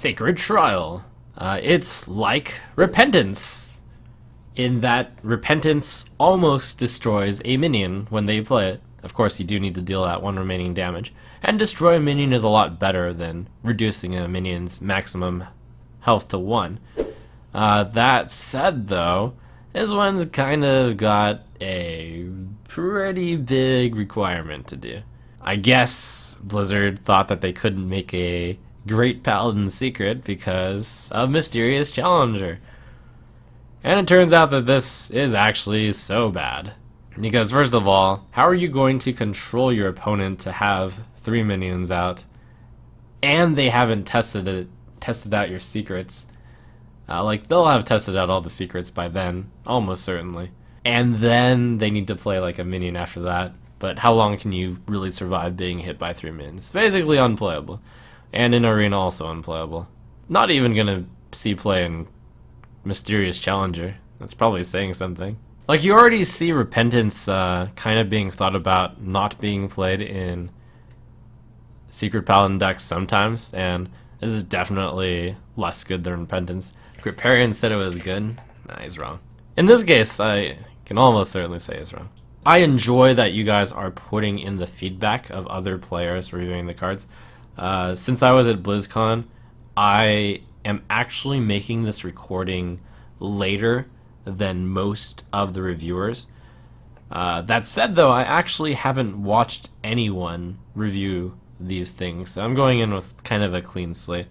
Sacred Trial. It's like Repentance, in that Repentance almost destroys a minion when they play it. Of course, you do need to deal that one remaining damage. And destroy a minion is a lot better than reducing a minion's maximum health to 1. That said, though, this one's kind of got a pretty big requirement to do. I guess Blizzard thought that they couldn't make a great Paladin secret because of Mysterious Challenger. And it turns out that this is actually so bad. Because first of all, how are you going to control your opponent to have 3 minions out, and they haven't tested out your secrets? Like, they'll have tested out all the secrets by then, almost certainly. And then they need to play like a minion after that. But how long can you really survive being hit by 3 minions? It's basically unplayable. And in Arena also unplayable. Not even gonna see play in Mysterious Challenger. That's probably saying something. Like, you already see Repentance kind of being thought about not being played in Secret Paladin decks sometimes, and this is definitely less good than Repentance. Griparian said it was good. Nah, he's wrong. In this case, I can almost certainly say he's wrong. I enjoy that you guys are putting in the feedback of other players reviewing the cards. Since I was at BlizzCon, I am actually making this recording later than most of the reviewers. That said, though, I actually haven't watched anyone review these things, so I'm going in with kind of a clean slate.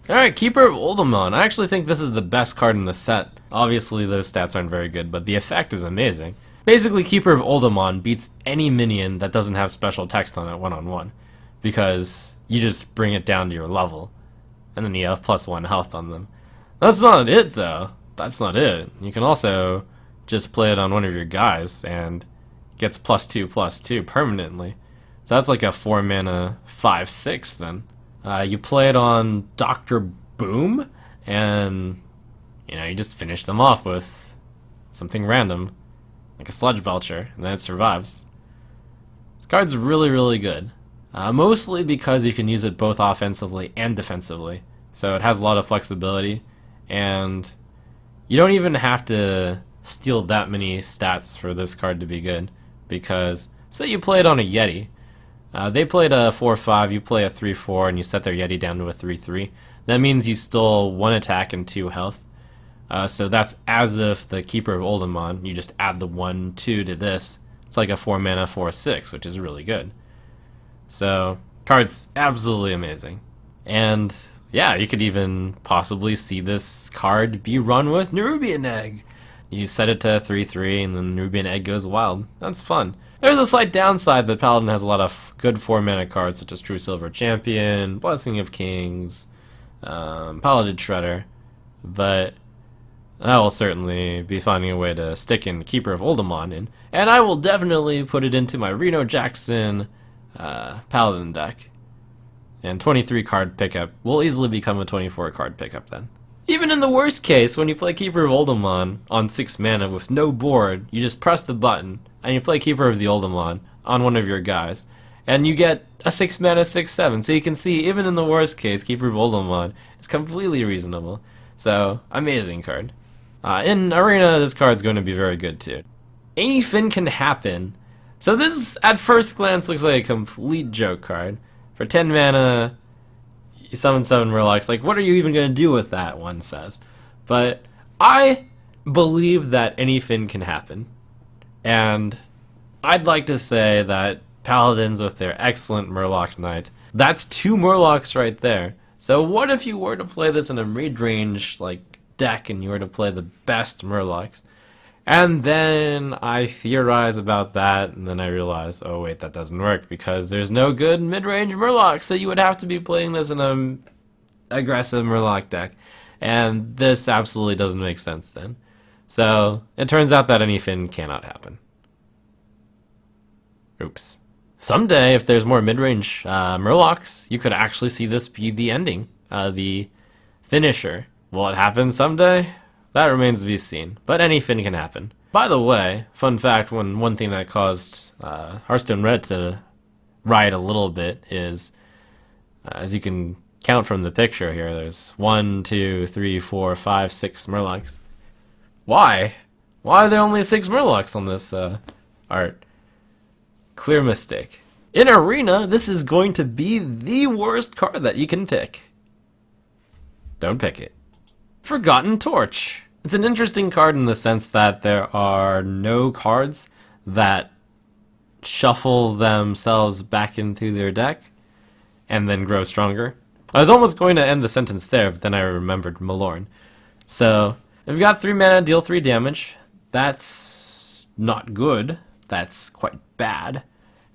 Alright, Keeper of Uldaman. I actually think this is the best card in the set. Obviously, those stats aren't very good, but the effect is amazing. Basically, Keeper of Uldaman beats any minion that doesn't have special text on it one-on-one, because you just bring it down to your level, and then you have +1 health on them. That's not it, though. That's not it. You can also just play it on one of your guys, and gets +2/+2 permanently. So that's like a 4 mana 5/6 then. You play it on Dr. Boom, and you just finish them off with something random, like a Sludge Belcher, and then it survives. This card's really, really good. Mostly because you can use it both offensively and defensively. So it has a lot of flexibility, and you don't even have to steal that many stats for this card to be good. Because, say you play it on a Yeti. They played a 4/5, you play a 3/4, and you set their Yeti down to a 3/3. That means you stole 1 attack and 2 health. So that's as if the Keeper of Uldaman, you just add the 1/2 to this. It's like a 4 mana 4/6, which is really good. So, card's absolutely amazing. And yeah, you could even possibly see this card be run with Nerubian Egg. You set it to 3/3 and then Nerubian Egg goes wild. That's fun. There's a slight downside that Paladin has a lot of good 4 mana cards such as True Silver Champion, Blessing of Kings, Paladin Shredder, but I will certainly be finding a way to stick in Keeper of Uldaman in, and I will definitely put it into my Reno Jackson Paladin deck. And 23 card pickup will easily become a 24 card pickup then. Even in the worst case, when you play Keeper of Uldaman on 6 mana with no board, you just press the button, and you play Keeper of the Uldaman on one of your guys, and you get a 6 mana 6/7. So you can see, even in the worst case, Keeper of Uldaman is completely reasonable. So, amazing card. In Arena, this card's going to be very good too. Anyfin can happen. So this, at first glance, looks like a complete joke card. For 10 mana, you summon 7 Murlocs. Like, what are you even going to do with that, one says. But I believe that Anyfin can happen. And I'd like to say that Paladins with their excellent Murloc Knight, that's 2 Murlocs right there. So what if you were to play this in a mid-range like deck and you were to play the best Murlocs? And then I theorize about that, and then I realize, oh wait, that doesn't work because there's no good mid-range Murloc, so you would have to be playing this in a aggressive Murloc deck. And this absolutely doesn't make sense then. So it turns out that Anyfin cannot happen. Oops. Someday, if there's more mid-range Murlocs, you could actually see this be the ending, the finisher. Will it happen someday? That remains to be seen, but Anyfin can happen. By the way, fun fact, one thing that caused Hearthstone Red to riot a little bit is, as you can count from the picture here, there's 1, 2, 3, 4, 5, 6 Murlocs. Why? Why are there only 6 Murlocs on this art? Clear mistake. In Arena, this is going to be the worst card that you can pick. Don't pick it. Forgotten Torch. It's an interesting card in the sense that there are no cards that shuffle themselves back into their deck and then grow stronger. I was almost going to end the sentence there, but then I remembered Malorn. So, if you've got 3 mana, deal 3 damage, that's not good. That's quite bad.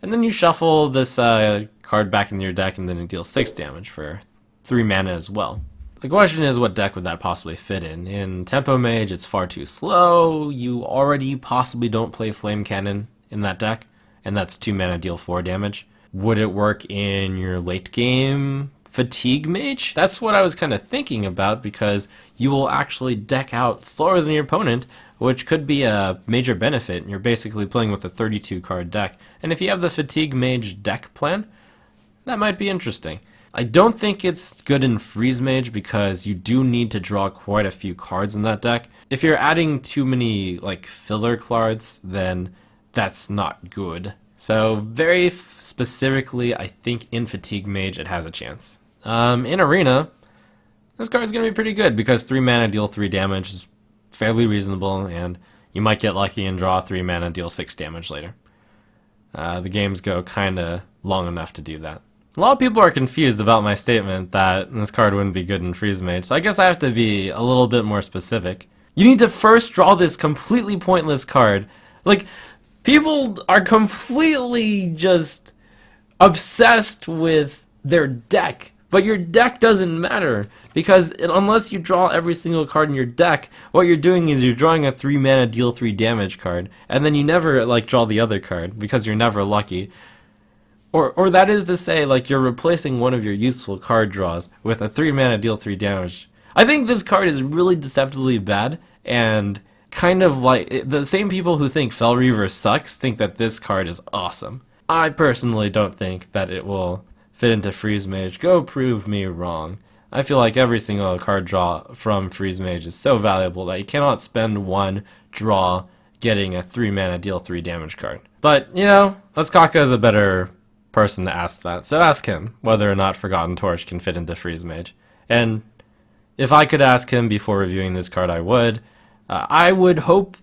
And then you shuffle this card back into your deck and then it deals 6 damage for 3 mana as well. The question is, what deck would that possibly fit in? In Tempo Mage, it's far too slow. You already possibly don't play Flame Cannon in that deck, and that's 2 mana, deal 4 damage. Would it work in your late game Fatigue Mage? That's what I was kind of thinking about, because you will actually deck out slower than your opponent, which could be a major benefit. You're basically playing with a 32 card deck, and if you have the Fatigue Mage deck plan, that might be interesting. I don't think it's good in Freeze Mage because you do need to draw quite a few cards in that deck. If you're adding too many like filler cards, then that's not good. So very specifically, I think in Fatigue Mage it has a chance. In Arena, this card's going to be pretty good because 3 mana, deal 3 damage is fairly reasonable, and you might get lucky and draw 3 mana, deal 6 damage later. The games go kind of long enough to do that. A lot of people are confused about my statement that this card wouldn't be good in Freeze Mage, so I guess I have to be a little bit more specific. You need to first draw this completely pointless card. Like, people are completely just obsessed with their deck, but your deck doesn't matter, because unless you draw every single card in your deck, what you're doing is you're drawing a 3 mana deal 3 damage card, and then you never like draw the other card because you're never lucky. Or that is to say, like, you're replacing one of your useful card draws with a 3 mana deal 3 damage. I think this card is really deceptively bad, and kind of like the same people who think Fel Reaver sucks think that this card is awesome. I personally don't think that it will fit into Freeze Mage. Go prove me wrong. I feel like every single card draw from Freeze Mage is so valuable that you cannot spend one draw getting a 3 mana deal 3 damage card. But, you know, Oskaka is a better person to ask that, so ask him whether or not Forgotten Torch can fit into Freeze Mage. And if I could ask him before reviewing this card, I would. I would hope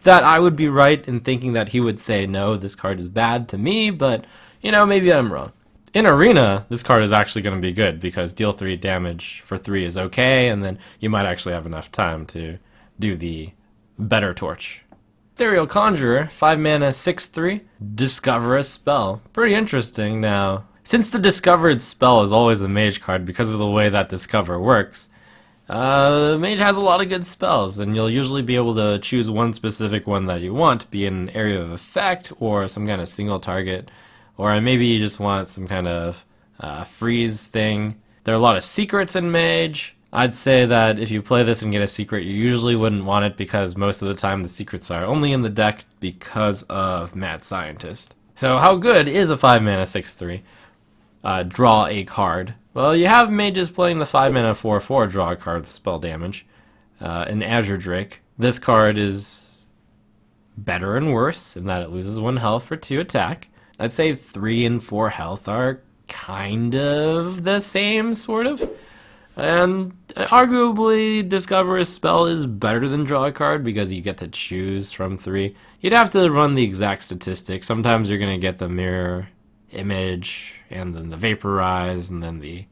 that I would be right in thinking that he would say, no, this card is bad to me, but, you know, maybe I'm wrong. In Arena, this card is actually going to be good, because deal 3 damage for 3 is okay, and then you might actually have enough time to do the better Torch. Ethereal Conjurer, 5 mana, 6/3, discover a spell. Pretty interesting. Now, since the discovered spell is always a mage card because of the way that discover works, mage has a lot of good spells, and you'll usually be able to choose one specific one that you want, be in an area of effect, or some kind of single target, or maybe you just want some kind of freeze thing. There are a lot of secrets in mage. I'd say that if you play this and get a secret, you usually wouldn't want it because most of the time the secrets are only in the deck because of Mad Scientist. So how good is a 5 mana 6/3? Draw a card. Well, you have mages playing the 5 mana 4/4 draw a card with spell damage. In Azure Drake, this card is better and worse in that it loses 1 health for 2 attack. I'd say 3 and 4 health are kind of the same, sort of. And arguably, Discover a Spell is better than Draw a Card because you get to choose from 3. You'd have to run the exact statistics. Sometimes you're going to get the Mirror Image, and then the Vaporize, and then the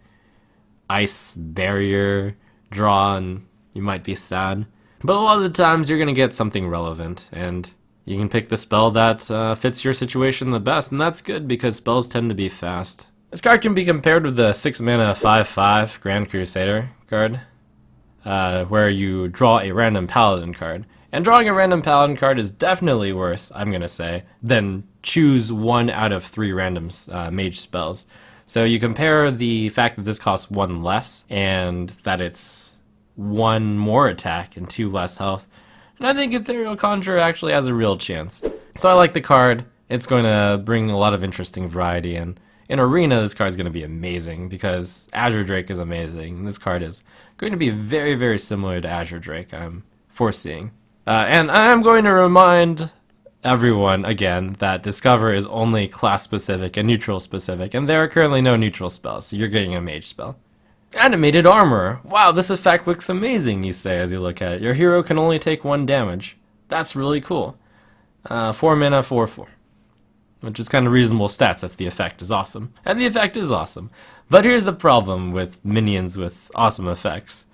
Ice Barrier draw, and you might be sad. But a lot of the times you're going to get something relevant, and you can pick the spell that fits your situation the best, and that's good because spells tend to be fast. This card can be compared with the 6 mana 5/5 Grand Crusader card, where you draw a random Paladin card. And drawing a random Paladin card is definitely worse, I'm going to say, than choose 1 out of 3 random mage spells. So you compare the fact that this costs 1 less, and that it's 1 more attack and 2 less health, and I think Ethereal Conjurer actually has a real chance. So I like the card. It's going to bring a lot of interesting variety, and In Arena, this card is going to be amazing because Azure Drake is amazing, and this card is going to be very, very similar to Azure Drake, I'm foreseeing. And I'm going to remind everyone, again, that Discover is only class-specific and neutral-specific, and there are currently no neutral spells, so you're getting a Mage spell. Animated Armor! Wow, this effect looks amazing, you say as you look at it. Your hero can only take 1 damage. That's really cool. 4 mana, 4/4. Which is kind of reasonable stats if the effect is awesome. And the effect is awesome. But here's the problem with minions with awesome effects.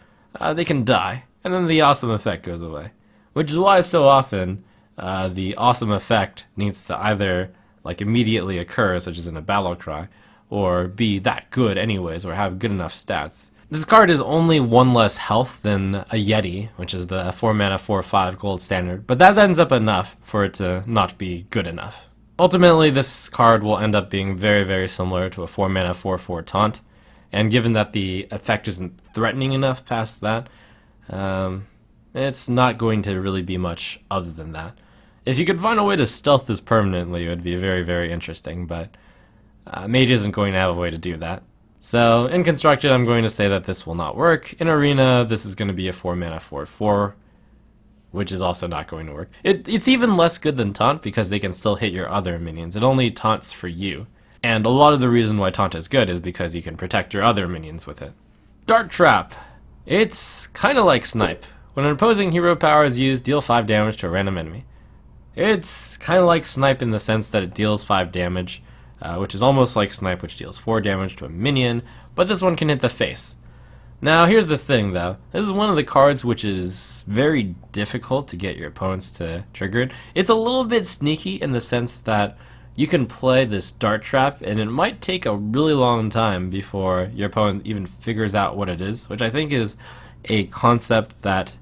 They can die, and then the awesome effect goes away. Which is why so often the awesome effect needs to either like immediately occur, such as in a battle cry, or be that good anyways, or have good enough stats. This card is only 1 less health than a Yeti, which is the 4 mana 4/5 gold standard, but that ends up enough for it to not be good enough. Ultimately, this card will end up being very, very similar to a 4 mana 4/4 taunt, and given that the effect isn't threatening enough past that, it's not going to really be much other than that. If you could find a way to stealth this permanently, it would be very, very interesting, but Mage isn't going to have a way to do that. So, in Constructed, I'm going to say that this will not work. In Arena, this is going to be a 4 mana 4/4, which is also not going to work. It's even less good than Taunt because they can still hit your other minions. It only taunts for you. And a lot of the reason why Taunt is good is because you can protect your other minions with it. Dart Trap. It's kind of like Snipe. When an opposing hero power is used, deal 5 damage to a random enemy. It's kind of like Snipe in the sense that it deals 5 damage, which is almost like Snipe, which deals 4 damage to a minion, but this one can hit the face. Now, here's the thing, though. This is one of the cards which is very difficult to get your opponents to trigger it. It's a little bit sneaky in the sense that you can play this Dart Trap, and it might take a really long time before your opponent even figures out what it is, which I think is a concept that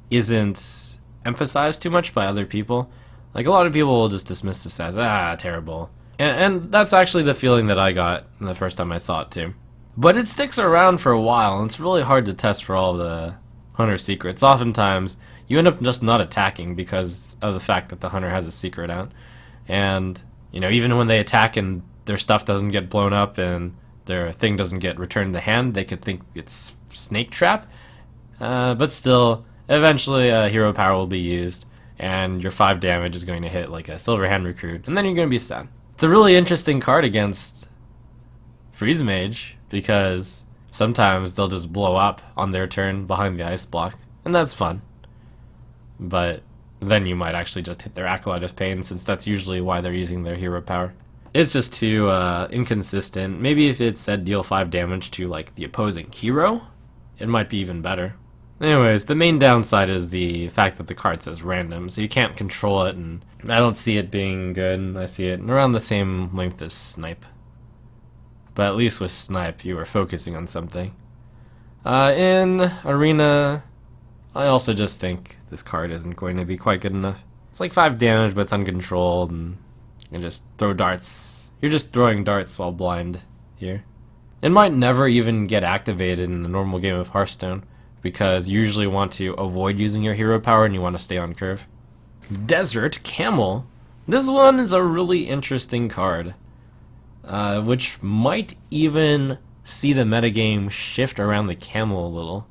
isn't emphasized too much by other people. Like, a lot of people will just dismiss this as, terrible. And that's actually the feeling that I got the first time I saw it, too. But it sticks around for a while, and it's really hard to test for all the Hunter secrets. Oftentimes, you end up just not attacking because of the fact that the Hunter has a secret out. And, you know, even when they attack and their stuff doesn't get blown up and their thing doesn't get returned to hand, they could think it's Snake Trap. But still, eventually hero power will be used, and your 5 damage is going to hit like a Silver Hand Recruit, and then you're going to be sad. It's a really interesting card against Freeze Mage, because sometimes they'll just blow up on their turn behind the ice block, and that's fun. But then you might actually just hit their Acolyte of Pain, since that's usually why they're using their hero power. It's just too inconsistent. Maybe if it said deal 5 damage to like the opposing hero, it might be even better. Anyways, the main downside is the fact that the card says random, so you can't control it, and I don't see it being good. I see it around the same length as Snipe. But at least with Snipe, you are focusing on something. In Arena, I also just think this card isn't going to be quite good enough. It's like 5 damage, but it's uncontrolled, and you can just throw darts. You're just throwing darts while blind here. It might never even get activated in the normal game of Hearthstone, because you usually want to avoid using your hero power and you want to stay on curve. Desert Camel. This one is a really interesting card, which might even see the metagame shift around the Camel a little,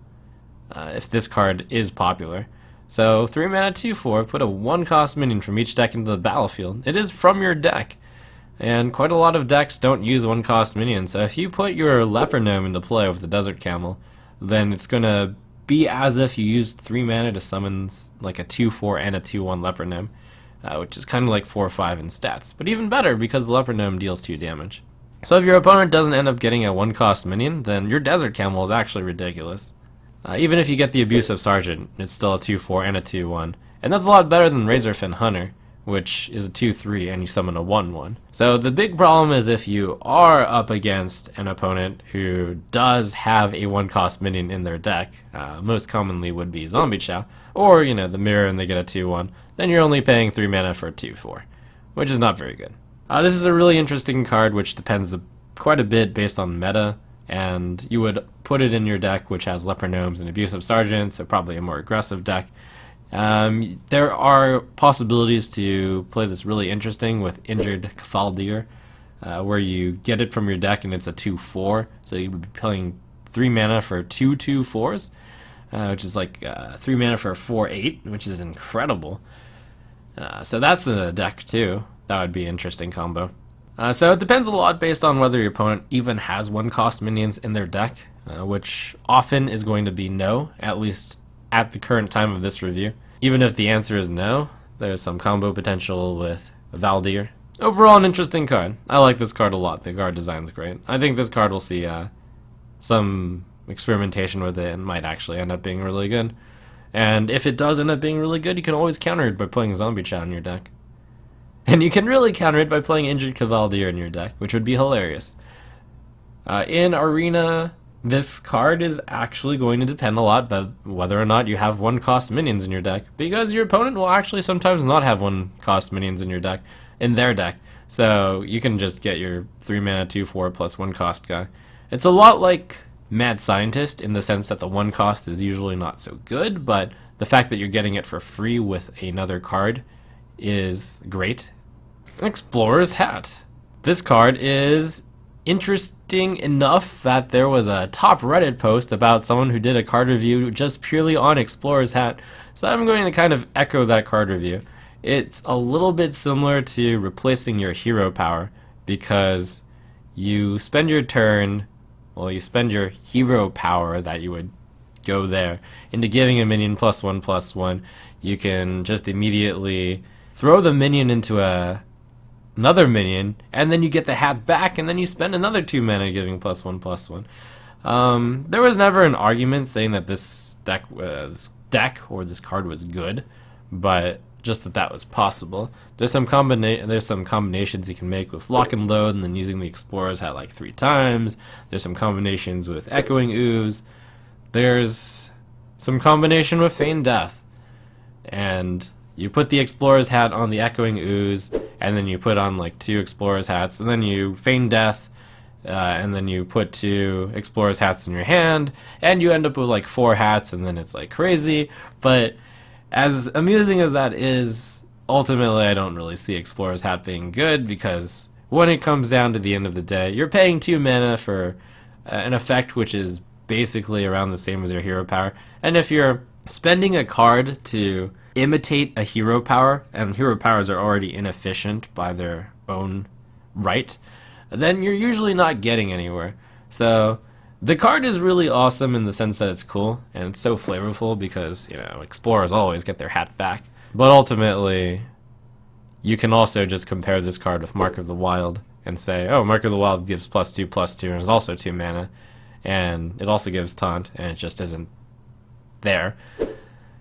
if this card is popular. So 3 mana 2/4, put a 1-cost minion from each deck into the battlefield. It is from your deck, and quite a lot of decks don't use 1-cost minions, so if you put your Leper Gnome into play with the Desert Camel, then it's going to be as if you used 3 mana to summon like a 2/4 and a 2/1 Leper Gnome, which is kind of like 4/5 in stats, but even better because the Leper Gnome deals 2 damage. So if your opponent doesn't end up getting a 1-cost minion, then your Desert Camel is actually ridiculous. Even if you get the Abusive Sergeant, it's still a 2/4 and a 2/1, and that's a lot better than Razorfin Hunter, which is a 2/3 and you summon a 1/1. So the big problem is if you are up against an opponent who does have a 1-cost minion in their deck, most commonly would be Zombie Chow, or, you know, the Mirror and they get a 2/1, then you're only paying 3 mana for a 2/4, which is not very good. This is a really interesting card which depends quite a bit based on meta, and you would put it in your deck which has Leper Gnomes and Abusive Sergeants, so probably a more aggressive deck. There are possibilities to play this really interesting with injured Kvaldir, where you get it from your deck and it's a 2/4, so you would be playing 3 mana for 2/2/4s, which is like 3 mana for a 4/8, which is incredible. So that's in the deck too. That would be an interesting combo. So it depends a lot based on whether your opponent even has 1-cost minions in their deck, which often is going to be no, at least at the current time of this review. Even if the answer is no, there's some combo potential with Valdir. Overall, an interesting card. I like this card a lot. The card design's great. I think this card will see some experimentation with it and might actually end up being really good. And if it does end up being really good, you can always counter it by playing Zombie Chat in your deck. And you can really counter it by playing Injured Cavalier in your deck, which would be hilarious. In Arena, this card is actually going to depend a lot on whether or not you have 1-cost minions in your deck, because your opponent will actually sometimes not have 1-cost minions in their deck. So you can just get your 3 mana 2/4 plus 1-cost guy. It's a lot like Mad Scientist in the sense that the 1-cost is usually not so good, but the fact that you're getting it for free with another card is great. Explorer's Hat. This card is interesting enough that there was a top Reddit post about someone who did a card review just purely on Explorer's Hat, so I'm going to kind of echo that card review. It's a little bit similar to replacing your hero power, because you spend your turn, well, you spend your hero power that you would go there into giving a minion +1/+1. You can just immediately throw the minion into another minion, and then you get the hat back, and then you spend another 2 mana giving +1/+1. There was never an argument saying that this deck or this card was good, but just that was possible. There's some combinations you can make with Lock and Load, and then using the Explorer's Hat like 3 times. There's some combinations with Echoing Ooze. There's some combination with Feign Death, and you put the Explorer's Hat on the Echoing Ooze, and then you put on like 2 Explorer's Hats, and then you Feign Death, and then you put 2 Explorer's Hats in your hand, and you end up with like 4 hats, and then it's like crazy. But as amusing as that is, ultimately I don't really see Explorer's Hat being good, because when it comes down to the end of the day, you're paying 2 mana for an effect which is basically around the same as your hero power. And if you're spending a card to imitate a hero power, and hero powers are already inefficient by their own right, then you're usually not getting anywhere. So the card is really awesome in the sense that it's cool, and it's so flavorful because, you know, explorers always get their hat back. But ultimately, you can also just compare this card with Mark of the Wild and say, oh, Mark of the Wild gives +2/+2 and is also 2 mana, and it also gives Taunt, and it just isn't there.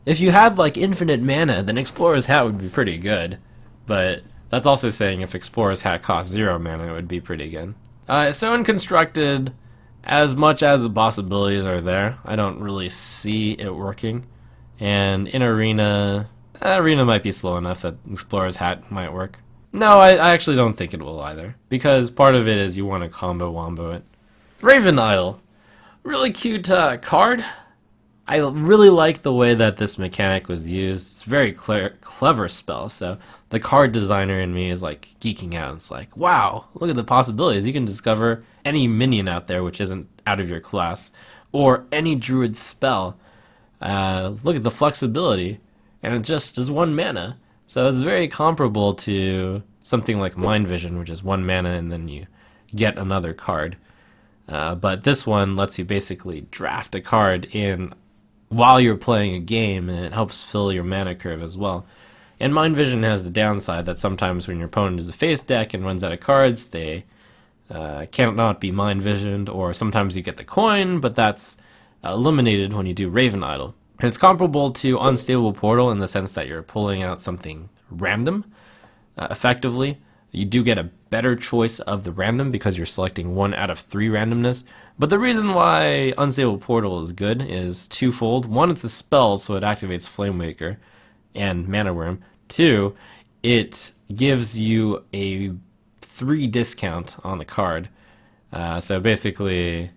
If you had like infinite mana, then Explorer's Hat would be pretty good, but that's also saying if Explorer's Hat costs 0 mana, it would be pretty good. So in Constructed, as much as the possibilities are there, I don't really see it working. And in Arena, Arena might be slow enough that Explorer's Hat might work. No, I actually don't think it will either, because part of it is you want to combo-wombo it. Raven Idol. Really cute card. I really like the way that this mechanic was used. It's a very clever spell, so the card designer in me is like geeking out. It's like, wow, look at the possibilities. You can discover any minion out there which isn't out of your class, or any druid spell. Look at the flexibility, and it just is 1 mana. So it's very comparable to something like Mind Vision, which is 1 mana and then you get another card. But this one lets you basically draft a card in while you're playing a game, and it helps fill your mana curve as well. And Mind Vision has the downside that sometimes when your opponent is a face deck and runs out of cards, they cannot be Mind Visioned, or sometimes you get the coin, but that's eliminated when you do Raven Idol. And it's comparable to Unstable Portal in the sense that you're pulling out something random, effectively. You do get a better choice of the random because you're selecting 1 out of 3 randomness. But the reason why Unstable Portal is good is twofold. 1, it's a spell, so it activates Flamewaker and Mana Worm. 2, it gives you a 3 discount on the card. So basically,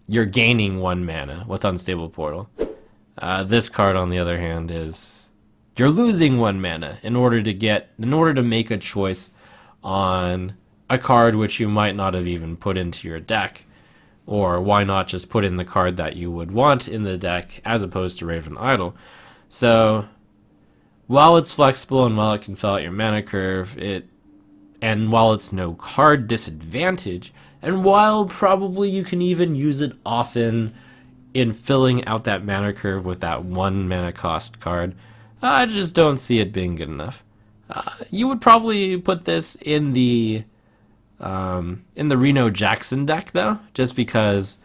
you're gaining 1 mana with Unstable Portal. This card, on the other hand, is you're losing 1 mana in order to make a choice on a card which you might not have even put into your deck. Or why not just put in the card that you would want in the deck as opposed to Raven Idol. So while it's flexible and while it can fill out your mana curve, and while it's no card disadvantage, and while probably you can even use it often in filling out that mana curve with that 1 mana cost card, I just don't see it being good enough. You would probably put this in the Reno Jackson deck though, just because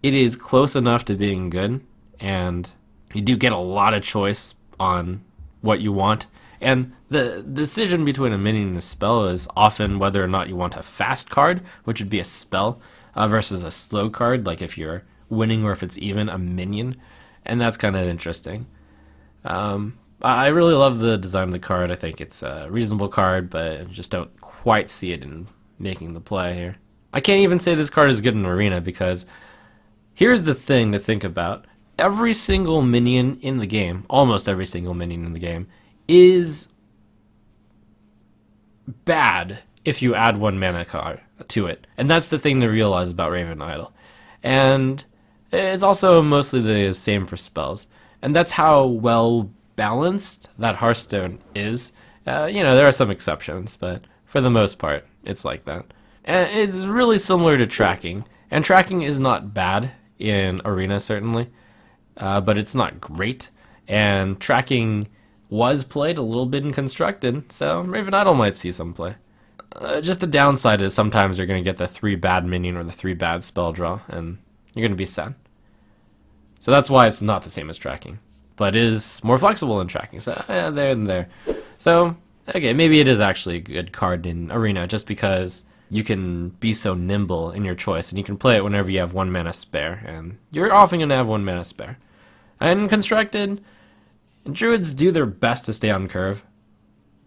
it is close enough to being good, and you do get a lot of choice on what you want. And the decision between a minion and a spell is often whether or not you want a fast card, which would be a spell, versus a slow card, like if you're winning or if it's even a minion. And that's kind of interesting. I really love the design of the card. I think it's a reasonable card, but I just don't quite see it in making the play here. I can't even say this card is good in Arena, because here's the thing to think about. Every single minion in the game, almost every single minion in the game, is bad if you add 1 mana card to it. And that's the thing to realize about Raven Idol. And it's also mostly the same for spells. And that's how well balanced that Hearthstone is. There are some exceptions, but for the most part, it's like that. And it's really similar to tracking. And tracking is not bad in Arena, certainly. But it's not great. And tracking was played a little bit in Constructed, so Raven Idol might see some play. Just the downside is sometimes you're going to get the 3 bad minion or the 3 bad spell draw, and you're going to be sad. So that's why it's not the same as tracking. But it is more flexible than tracking, so there and there. So, okay, maybe it is actually a good card in Arena, just because you can be so nimble in your choice, and you can play it whenever you have 1 mana spare, and you're often going to have 1 mana spare. And Constructed, Druids do their best to stay on curve.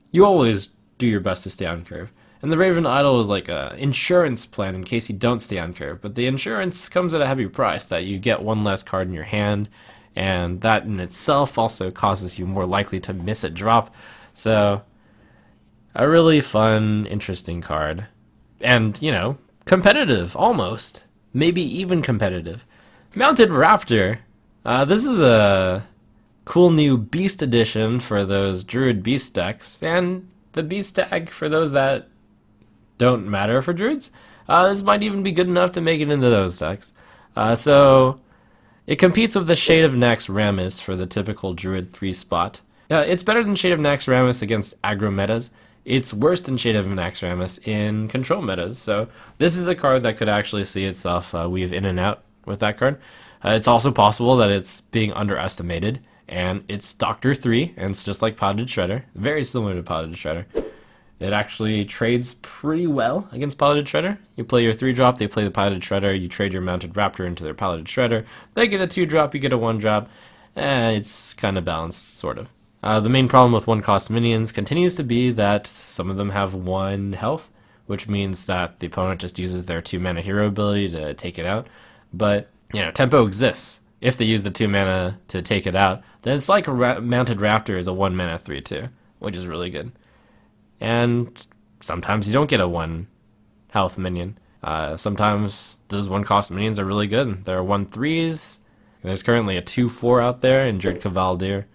You always do your best to stay on curve. And the Raven Idol is like a insurance plan in case you don't stay on curve. But the insurance comes at a heavy price, that you get 1 less card in your hand, and that in itself also causes you more likely to miss a drop. So, a really fun, interesting card. And, competitive, almost. Maybe even competitive. Mounted Raptor. This is a cool new Beast Edition for those Druid Beast decks, and the Beast tag for those that don't matter for Druids. This might even be good enough to make it into those decks. So it competes with the Shade of Nax Rammus for the typical Druid 3 spot. It's better than Shade of Nax Rammus against aggro metas. It's worse than Shade of Nax Rammus in control metas. So this is a card that could actually see itself weave in and out with that card. It's also possible that it's being underestimated, and it's Doctor 3, and it's just like Paladin Shredder, very similar to Paladin Shredder. It actually trades pretty well against Paladin Shredder. You play your 3-drop, they play the Paladin Shredder, you trade your Mounted Raptor into their Paladin Shredder, they get a 2-drop, you get a 1-drop, it's kind of balanced, sort of. The main problem with 1-cost minions continues to be that some of them have 1 health, which means that the opponent just uses their 2-mana hero ability to take it out. But, tempo exists. If they use the 2 mana to take it out, then it's like a Mounted Raptor is a 1 mana 3/2, which is really good. And sometimes you don't get a 1 health minion. Sometimes those 1-cost minions are really good. There are 1/3s. There's currently a 2/4 out there in Druid Cavaldir.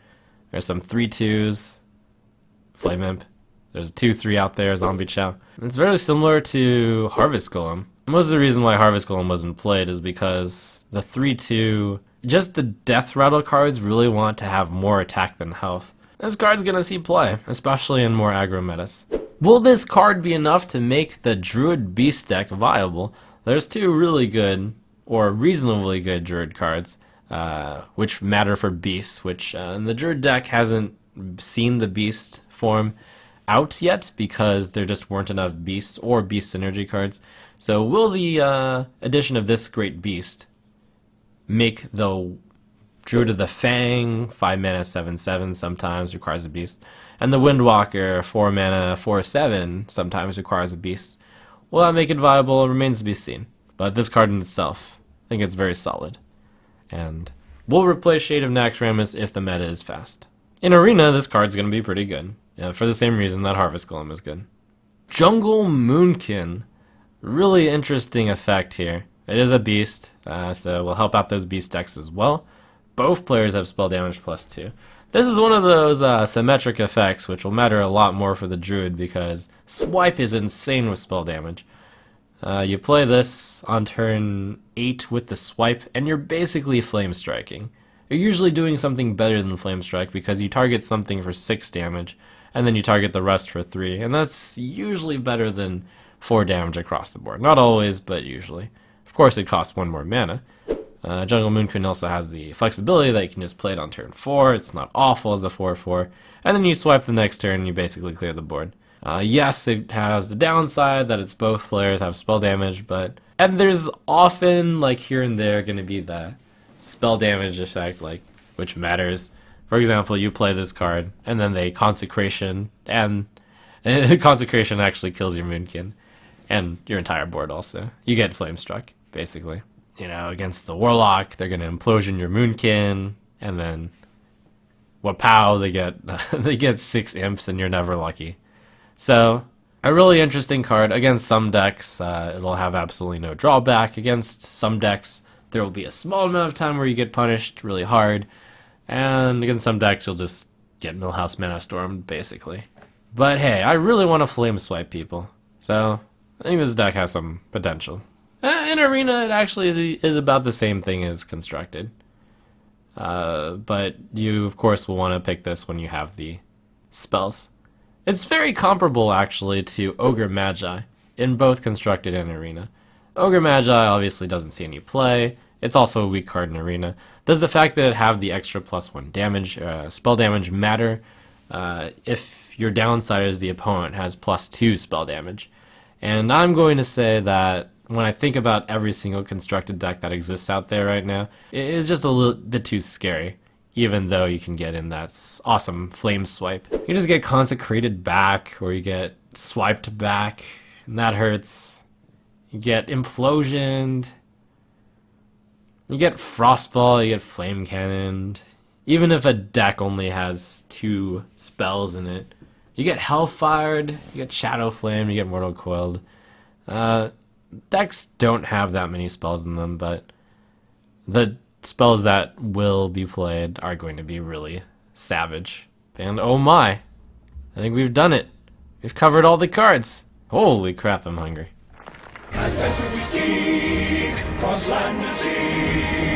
There's some 3/2s, Flame Imp. There's a 2/3 out there, Zombie Chow. It's very similar to Harvest Golem. Most of the reason why Harvest Golem wasn't played is because the 3/2, just the Death Rattle cards really want to have more attack than health. This card's gonna see play, especially in more aggro metas. Will this card be enough to make the Druid Beast deck viable? There's 2 really good, or reasonably good Druid cards, which matter for Beasts, which the Druid deck hasn't seen the Beast form out yet, because there just weren't enough Beasts or Beast Synergy cards. So will the addition of this great Beast make the Druid of the Fang, 5 mana 7/7 sometimes requires a Beast, and the Windwalker, 4 mana 4/7 sometimes requires a Beast? Will that make it viable? It remains to be seen. But this card in itself, I think it's very solid. And we'll replace Shade of Nax Rammus if the meta is fast. In Arena, this card's going to be pretty good, for the same reason that Harvest Golem is good. Jungle Moonkin. Really interesting effect here. It is a beast, so it will help out those beast decks as well. Both players have spell damage +2. This is one of those symmetric effects which will matter a lot more for the Druid because Swipe is insane with spell damage. You play this on turn 8 with the Swipe, and you're basically Flame Striking. You're usually doing something better than Flame Strike because you target something for 6 damage, and then you target the rest for 3, and that's usually better than 4 damage across the board. Not always, but usually. Of course, it costs 1 more mana. Jungle Moonkin also has the flexibility that you can just play it on turn 4. It's not awful as a 4/4, and then you swipe the next turn and you basically clear the board. Yes, it has the downside that it's both players have spell damage, and there's often, like here and there, going to be the spell damage effect, like which matters. For example, you play this card, and then they Consecration, and Consecration actually kills your Moonkin, and your entire board also. You get Flame Struck, basically. You know, against the Warlock, they're going to Implosion your Moonkin, and then wapow, they get 6 imps, and you're never lucky. So, a really interesting card. Against some decks, it'll have absolutely no drawback. Against some decks, there will be a small amount of time where you get punished really hard. And against some decks, you'll just get Millhouse Mana Stormed, basically. But hey, I really want to Flame Swipe people. So, I think this deck has some potential. In Arena, it actually is about the same thing as Constructed. But you, of course, will want to pick this when you have the spells. It's very comparable, actually, to Ogre Magi in both Constructed and Arena. Ogre Magi obviously doesn't see any play. It's also a weak card in Arena. Does the fact that it have the extra +1 damage, spell damage matter if your downside is the opponent has +2 spell damage? And I'm going to say that when I think about every single Constructed deck that exists out there right now, it is just a little bit too scary. Even though you can get in that awesome Flame Swipe. You just get Consecrated back, or you get Swiped back, and that hurts. You get Implosioned. You get Frostball, you get Flame Cannon. Even if a deck only has 2 spells in it. You get Hellfired, you get Shadow Flame, you get Mortal Coiled. Decks don't have that many spells in them, but the spells that will be played are going to be really savage. And oh my, I think we've done it. We've covered all the cards. Holy crap, I'm hungry. Adventure we seek, cross land and sea.